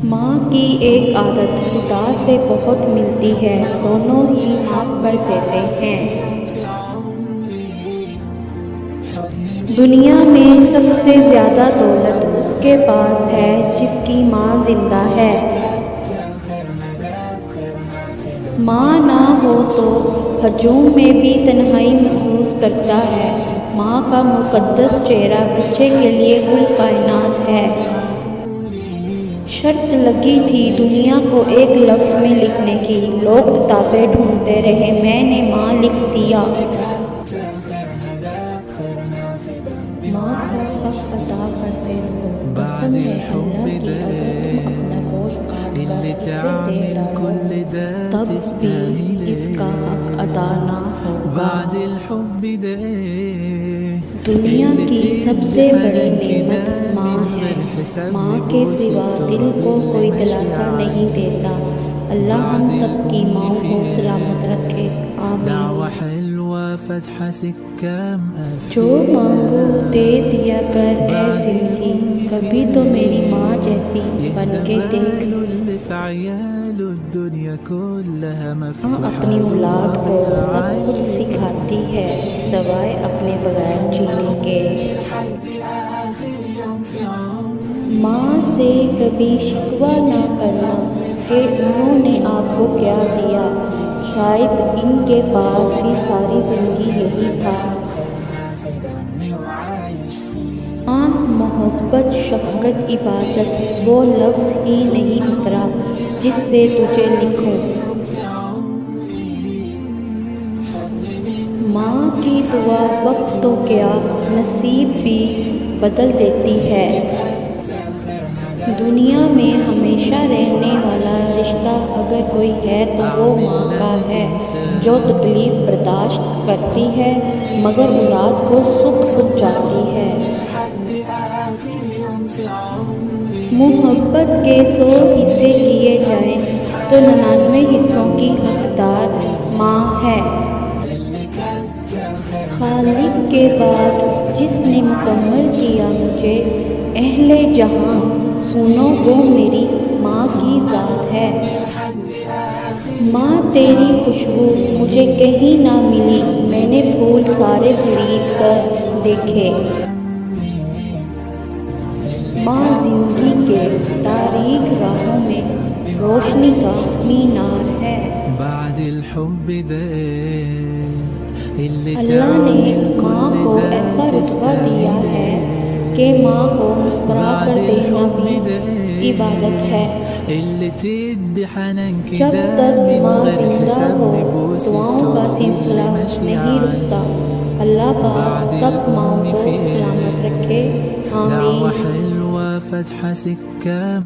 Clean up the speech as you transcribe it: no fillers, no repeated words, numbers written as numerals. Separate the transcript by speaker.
Speaker 1: ماں کی ایک عادت خدا سے بہت ملتی ہے، دونوں ہی معاف کر دیتے ہیں۔ دنیا میں سب سے زیادہ دولت اس کے پاس ہے جس کی ماں زندہ ہے۔ ماں نہ ہو تو ہجوم میں بھی تنہائی محسوس کرتا ہے۔ ماں کا مقدس چہرہ بچے کے لیے کل کائنات ہے۔ شرط لگی تھی دنیا کو ایک لفظ میں لکھنے کی، لوگ کتابیں ڈھونڈتے رہے، میں نے ماں لکھ دیا۔ ماں کا حق ادا کرتے رہو، قسم ہے اللہ کی اگر تم اپنا گوشت کاٹ کر اسے دے ڈالو تب بھی اس کا حق ادا نہ ہوگا۔ دنیا کی سب سے بڑی نعمت ماں ہے۔ ماں کے سوا دل کو کوئی دلاسا نہیں دیتا۔ اللہ ہم سب کی ماں کو سلامت رکھے، آمین۔ جو مانگو دے دیا کر اے زندگی، کبھی تو میری ماں جیسی بن کے دیکھ۔ ماں اپنی اولاد کو سب کچھ سکھاتی ہے سوائے اپنے بغیر جینے کے۔ ماں سے کبھی شکوہ نہ کرنا کہ انہوں نے آپ کو کیا دیا، شاید ان کے پاس بھی ساری زندگی یہی تھا۔ ماں، محبت، شفقت، عبادت، وہ لفظ ہی نہیں اترا جس سے تجھے لکھوں۔ ماں کی دعا وقت تو کیا نصیب بھی بدل دیتی ہے۔ دنیا میں ہمیشہ رہنے والا رشتہ اگر کوئی ہے تو وہ ماں کا ہے، جو تکلیف برداشت کرتی ہے مگر اولاد کو سکھ پہنچاتی ہے۔ محبت کے 100 حصے کیے جائیں تو 99 حصوں کی حقدار ماں ہے۔ خالق کے بعد جس نے مکمل کیا مجھے اہل جہاں، سنو وہ میری ماں کی ذات ہے۔ ماں تیری خوشبو مجھے کہیں نہ ملی، میں نے پھول سارے خرید کر دیکھے۔ ماں زندگی کے تاریک راہوں میں روشنی کا مینار ہے۔ اللہ نے ماں کو ایسا رتبہ دیا ہے کہ ماں کو مسکرا کر دینا بھی عبادت ہے۔ جب تک ماں زندہ ہو دعاؤں کا سلسلہ نہیں رکتا۔ اللہ پاک سب ماؤں کو سلامت رکھے، آمین۔